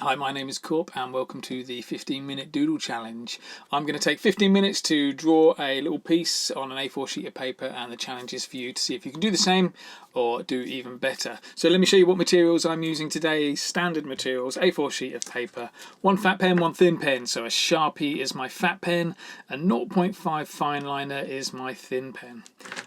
Hi, my name is Korp and welcome to the 15-minute doodle challenge. I'm going to take 15 minutes to draw a little piece on an A4 sheet of paper, and the challenge is for you to see if you can do the same or do even better. So let me show you what materials I'm using today. Standard materials: A4 sheet of paper, one fat pen, one thin pen. So a Sharpie is my fat pen, a 0.5 fine liner is my thin pen.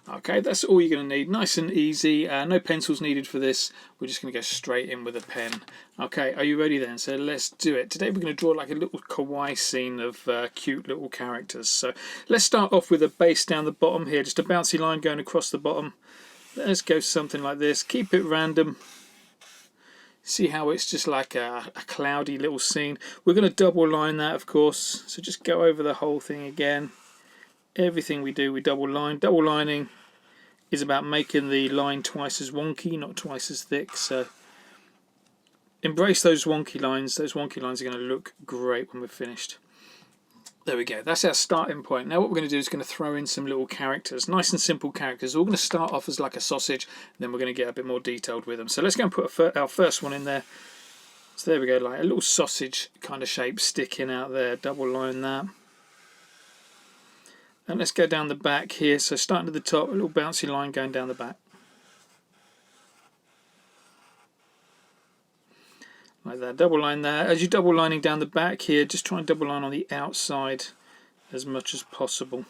Okay, that's all you're going to need. Nice and easy. No pencils needed for this. We're just going to go straight in with a pen. Okay, are you ready then? So let's do it. Today we're going to draw like a little kawaii scene of cute little characters. So let's start off with a base down the bottom here, just a bouncy line going across the bottom. Let's go something like this. Keep it random. See how it's just like a cloudy little scene. We're going to double line that, of course. So just go over the whole thing again. Everything we do, we double line. Double lining is about making the line twice as wonky, not twice as thick. So embrace those wonky lines. Those wonky lines are going to look great when we're finished. There we go. That's our starting point. Now what we're going to do is going to throw in some little characters, nice and simple characters. We're going to start off as like a sausage, then we're going to get a bit more detailed with them. So let's go and put our first one in there. So there we go, like a little sausage kind of shape sticking out there. Double line that. And let's go down the back here. So starting at the top, a little bouncy line going down the back. Like that, double line there. As you're double lining down the back here, just try and double line on the outside as much as possible.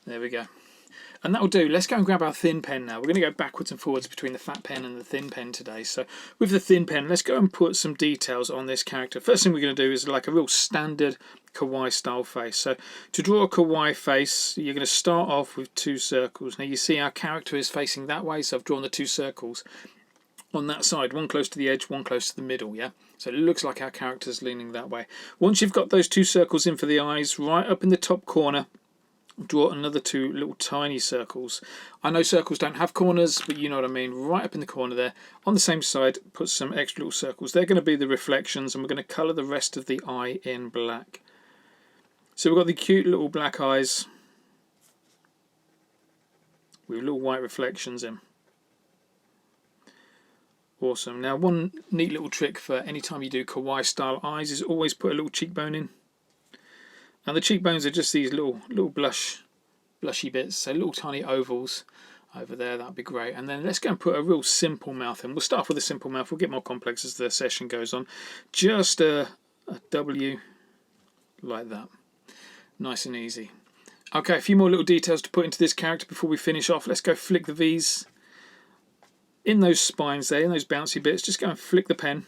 There we go. And that'll do. Let's go and grab our thin pen now. We're going to go backwards and forwards between the fat pen and the thin pen today. So with the thin pen, let's go and put some details on this character. First thing we're going to do is like a real standard kawaii style face. So to draw a kawaii face, you're going to start off with two circles. Now you see our character is facing that way, so I've drawn the two circles on that side, one close to the edge, one close to the middle, yeah? So it looks like our character's leaning that way. Once you've got those two circles in for the eyes, right up in the top corner, draw another two little tiny circles. I know circles don't have corners, but you know what I mean. Right up in the corner there. On the same side, put some extra little circles. They're going to be the reflections, and we're going to colour the rest of the eye in black. So we've got the cute little black eyes with little white reflections in. Awesome. Now one neat little trick for any time you do kawaii style eyes is always put a little cheekbone in. And the cheekbones are just these little blushy bits, so little tiny ovals over there. That'd be great. And then let's go and put a real simple mouth in. We'll start off with a simple mouth. We'll get more complex as the session goes on. Just a W like that. Nice and easy. Okay, a few more little details to put into this character before we finish off. Let's go flick the V's. In those spines there, in those bouncy bits, just go and flick the pen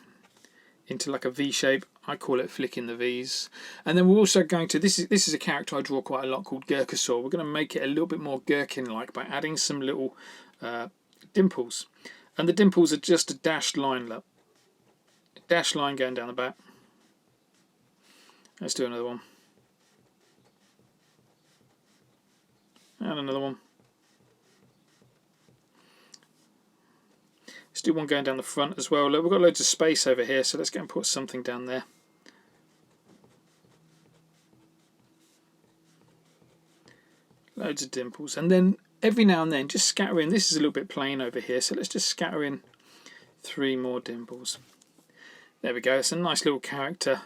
into like a V shape. I call it flicking the V's. And then we're also going to, this is a character I draw quite a lot called Gerkasaur. We're going to make it a little bit more gherkin-like by adding some little dimples. And the dimples are just a dashed line, look. A dashed line going down the back. Let's do another one. And another one. Let's do one going down the front as well. Look, we've got loads of space over here, so let's go and put something down there. Loads of dimples. And then every now and then just scatter in. This is a little bit plain over here, so let's just scatter in 3 more dimples. There we go. It's a nice little character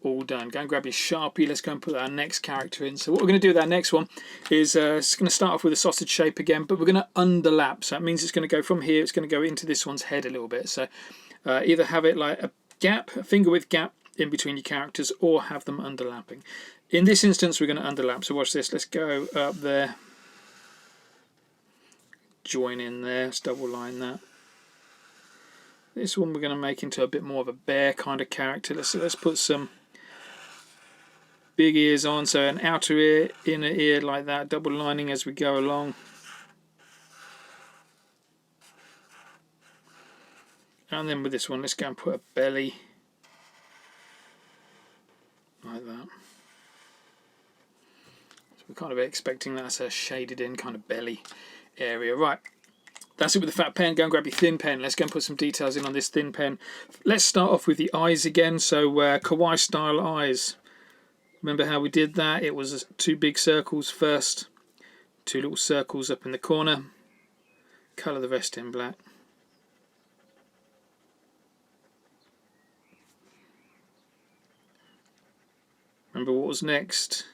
all done. Go and grab your Sharpie. Let's go and put our next character in. So what we're going to do with our next one is it's going to start off with a sausage shape again, but we're going to underlap. So that means it's going to go from here, it's going to go into this one's head a little bit. So either have it like a gap, a finger width gap in between your characters, or have them underlapping. In this instance, we're going to underlap. So watch this. Let's go up there, join in there, let's double line that. This one we're going to make into a bit more of a bear kind of character. Let's put some big ears on, so an outer ear, inner ear like that, double lining as we go along. And then with this one, let's go and put a belly like that. So we're kind of expecting that's a shaded in kind of belly area. Right, that's it with the fat pen. Go and grab your thin pen. Let's go and put some details in on this thin pen. Let's start off with the eyes again. So kawaii style eyes. Remember how we did that? It was 2 big circles first, 2 little circles up in the corner. Colour the rest in black. Remember what was next?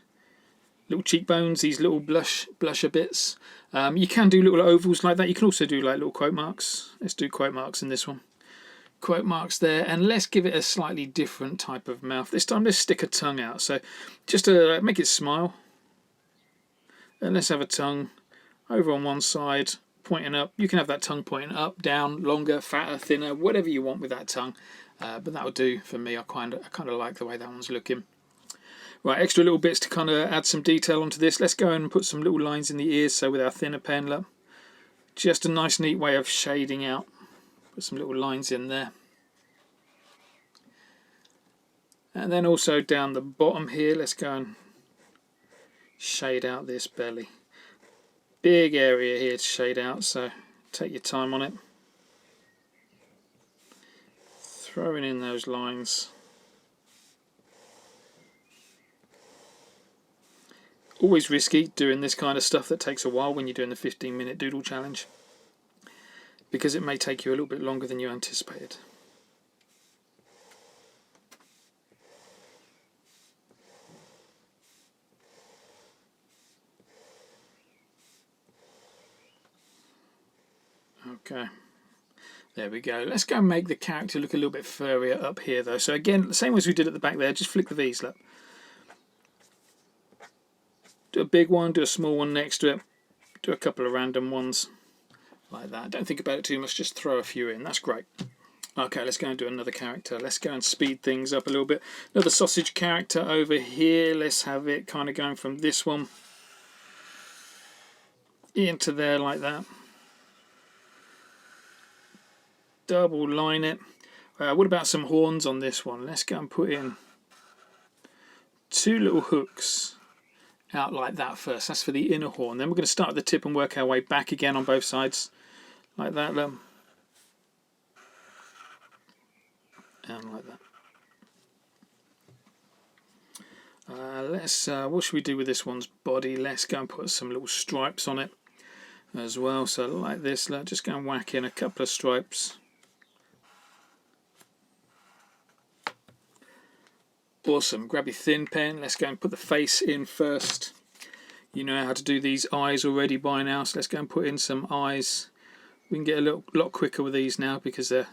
Little cheekbones, these little blusher bits. You can do little ovals like that. You can also do like little quote marks. Let's do quote marks in this one. Quote marks there, and let's give it a slightly different type of mouth. This time let's stick a tongue out, so just to make it smile. And let's have a tongue over on one side pointing up. You can have that tongue pointing up, down, longer, fatter, thinner, whatever you want with that tongue, but that'll do for me. I kind of like the way that one's looking. Right, extra little bits to kind of add some detail onto this. Let's go and put some little lines in the ears, so with our thinner pen, look, just a nice neat way of shading out. Put some little lines in there. And then also down the bottom here, let's go and shade out this belly. Big area here to shade out, so take your time on it. Throwing in those lines. Always risky doing this kind of stuff that takes a while when you're doing the 15-minute doodle challenge, because it may take you a little bit longer than you anticipated. Okay, there we go. Let's go and make the character look a little bit furrier up here though. So again, the same as we did at the back there, just flick the V's, look. Do a big one, do a small one next to it, do a couple of random ones like that. Don't think about it too much, just throw a few in. That's great. Okay, let's go and do another character. Let's go and speed things up a little bit. Another sausage character over here. Let's have it kind of going from this one into there like that. Double line it. What about some horns on this one? Let's go and put in two little hooks out like that first. That's for the inner horn. Then we're going to start at the tip and work our way back again on both sides like that. And like that. What should we do with this one's body? Let's go and put some little stripes on it as well. So like this, just go and whack in a couple of stripes. Awesome. Grab your thin pen. Let's go and put the face in first. You know how to do these eyes already by now, so let's go and put in some eyes. We can get a lot quicker with these now because we're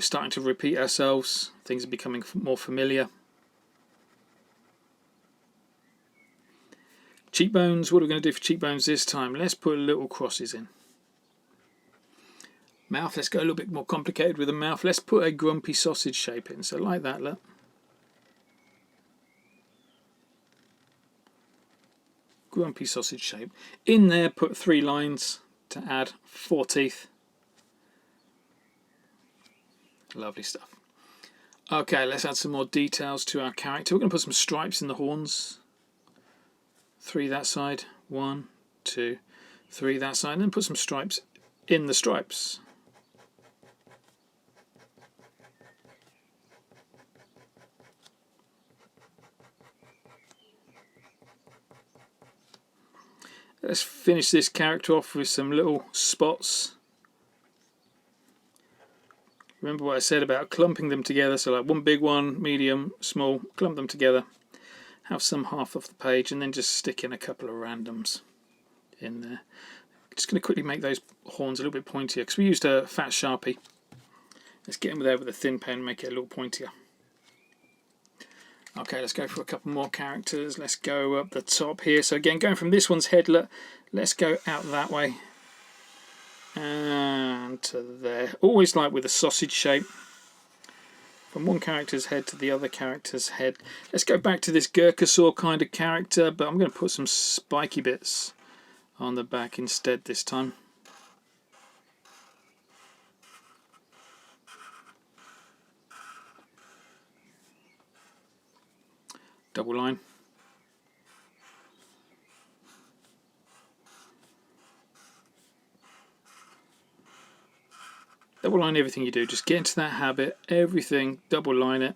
starting to repeat ourselves. Things are becoming more familiar. Cheekbones. What are we going to do for cheekbones this time? Let's put little crosses in. Mouth. Let's go a little bit more complicated with the mouth. Let's put a grumpy sausage shape in. So like that, look. Grumpy sausage shape. In there, put 3 lines to add 4 teeth. Lovely stuff. Okay, let's add some more details to our character. We're going to put some stripes in the horns. 3 that side. 1, 2, 3 that side. And then put some stripes in the stripes. Let's finish this character off with some little spots. Remember what I said about clumping them together, so like one big one, medium, small, clump them together. Have some half off the page and then just stick in a couple of randoms in there. Just going to quickly make those horns a little bit pointier because we used a fat Sharpie. Let's get in there with a thin pen and make it a little pointier. Okay, let's go for a couple more characters. Let's go up the top here. So again, going from this one's head, let's go out that way. And to there. Always like with a sausage shape. From one character's head to the other character's head. Let's go back to this Gerkasaur kind of character, but I'm going to put some spiky bits on the back instead this time. Double line. Double line everything you do. Just get into that habit. Everything, double line it.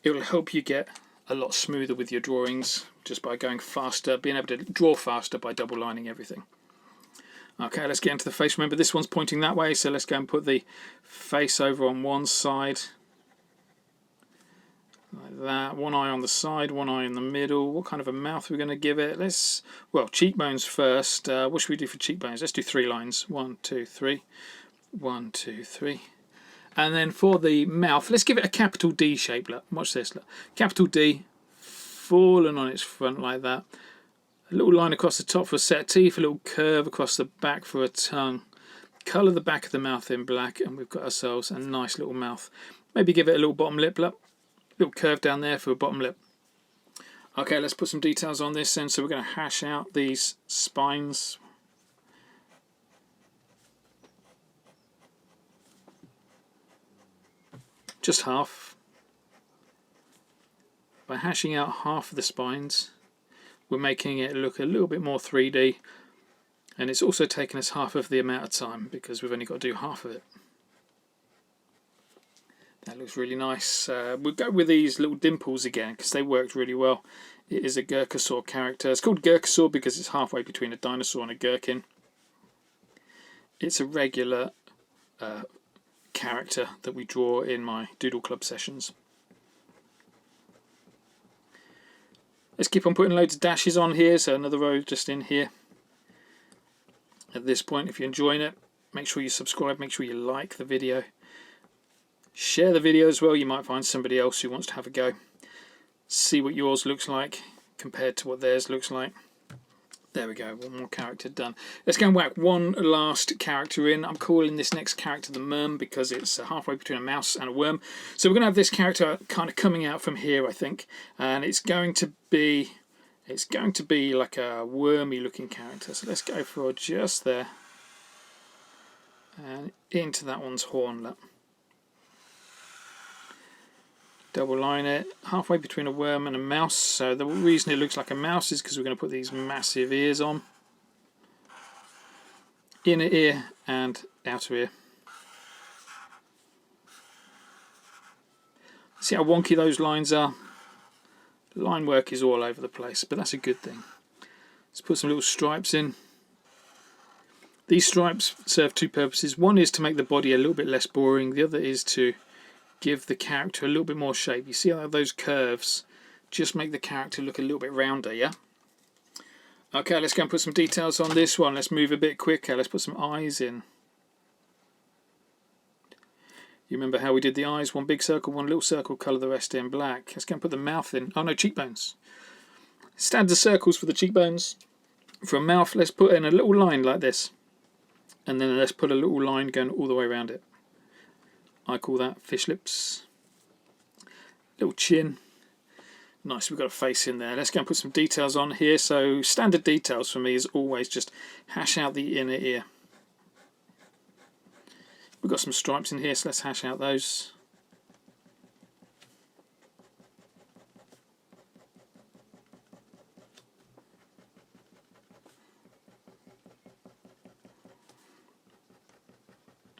It will help you get a lot smoother with your drawings just by going faster, being able to draw faster by double lining everything. Okay, let's get into the face. Remember, this one's pointing that way, so let's go and put the face over on one side. like that. One eye on the side, one eye in the middle. What kind of a mouth we're going to give it? Well, cheekbones first. What should we do for cheekbones? Let's do 3 lines. 1, 2, 3. 1, 2, 3. And then for the mouth, let's give it a capital D shape. Look, watch this. Look. Capital D, falling on its front like that. A little line across the top for a set of teeth, a little curve across the back for a tongue. Colour the back of the mouth in black, and we've got ourselves a nice little mouth. Maybe give it a little bottom lip, look. Little curve down there for a bottom lip. Okay, let's put some details on this then. So we're going to hash out these spines. Just half. By hashing out half of the spines, we're making it look a little bit more 3D, and it's also taken us half of the amount of time because we've only got to do half of it. That looks really nice. We'll go with these little dimples again because they worked really well. It is a Gerkasaur character. It's called Gerkasaur because it's halfway between a dinosaur and a gherkin. It's a regular character that we draw in my Doodle Club sessions. Let's keep on putting loads of dashes on here, so another row just in here. At this point, if you're enjoying it, make sure you subscribe, make sure you like the video. Share the video as well, you might find somebody else who wants to have a go. See what yours looks like compared to what theirs looks like. There we go, one more character done. Let's go and whack one last character in. I'm calling this next character the Merm because it's halfway between a mouse and a worm. So we're going to have this character kind of coming out from here, I think. And it's going to be like a wormy looking character. So let's go for just there. And into that one's horn. Look. Double line it, halfway between a worm and a mouse. So the reason it looks like a mouse is because we're going to put these massive ears on. Inner ear and outer ear. See how wonky those lines are? Line work is all over the place, but that's a good thing. Let's put some little stripes in. These stripes serve 2 purposes. One is to make the body a little bit less boring. The other is to give the character a little bit more shape. You see how those curves just make the character look a little bit rounder, yeah? Okay, let's go and put some details on this one. Let's move a bit quicker. Let's put some eyes in. You remember how we did the eyes? One big circle, one little circle, colour the rest in black. Let's go and put the mouth in. Oh no, cheekbones. Standard circles for the cheekbones. For a mouth, let's put in a little line like this. And then let's put a little line going all the way around it. I call that fish lips. Little chin. Nice, we've got a face in there. Let's go and put some details on here. So standard details for me is always just hash out the inner ear. We've got some stripes in here, so let's hash out those.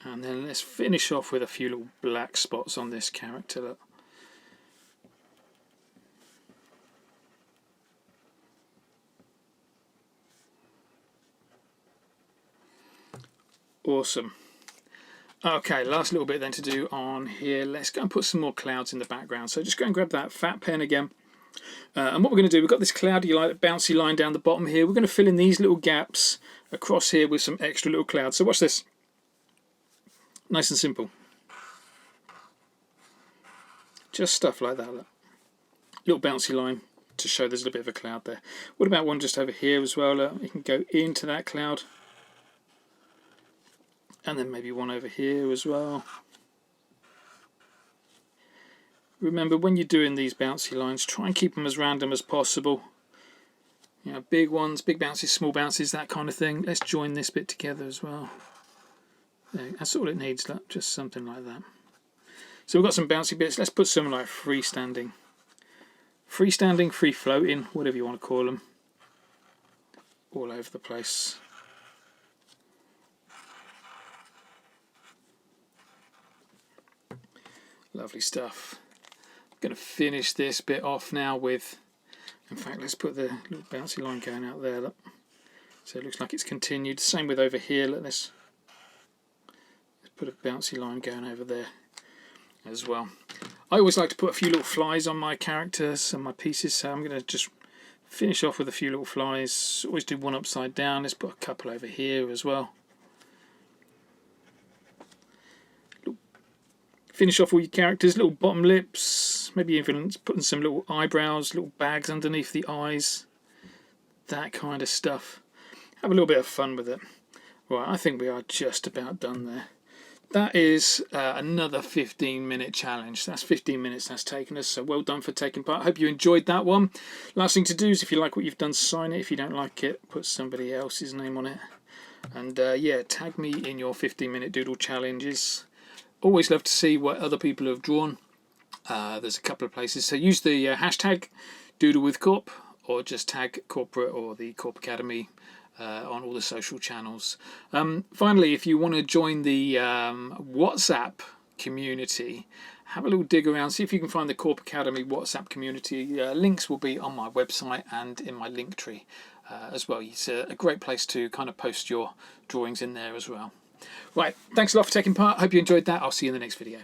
And then let's finish off with a few little black spots on this character. Look. Awesome. Okay, last little bit then to do on here. Let's go and put some more clouds in the background. So just go and grab that fat pen again. And what we're going to do, we've got this cloudy, like bouncy line down the bottom here. We're going to fill in these little gaps across here with some extra little clouds. So watch this. Nice and simple. Just stuff like that. Look. Little bouncy line to show there's a little bit of a cloud there. What about one just over here as well? Look. You can go into that cloud. And then maybe one over here as well. Remember, when you're doing these bouncy lines, try and keep them as random as possible. You know, big ones, big bounces, small bounces, that kind of thing. Let's join this bit together as well. There, that's all it needs, look, just something like that. So we've got some bouncy bits. Let's put some like freestanding, free floating, whatever you want to call them, all over the place. Lovely stuff. I'm going to finish this bit off now with, in fact, let's put the little bouncy line going out there. Look. So it looks like it's continued. Same with over here. Look, let's put a bouncy line going over there as well. I always like to put a few little flies on my characters and my pieces, so I'm going to just finish off with a few little flies. Always do one upside down. Let's put a couple over here as well. Finish off all your characters, little bottom lips, maybe even putting some little eyebrows, little bags underneath the eyes, that kind of stuff. Have a little bit of fun with it. Right, I think we are just about done there. That is another 15-minute challenge. That's 15 minutes that's taken us, so well done for taking part. I hope you enjoyed that one. Last thing to do is, if you like what you've done, sign it. If you don't like it, put somebody else's name on it. And yeah, tag me in your 15-minute doodle challenges. Always love to see what other people have drawn. There's a couple of places. So use the hashtag doodlewithkorp, or just tag corporate or the Korp Academy on all the social channels. Finally, if you want to join the WhatsApp community, have a little dig around, see if you can find the Korp Academy WhatsApp community. Links will be on my website and in my link tree as well. It's a great place to kind of post your drawings in there as well. Right, thanks a lot for taking part. Hope you enjoyed that. I'll see you in the next video.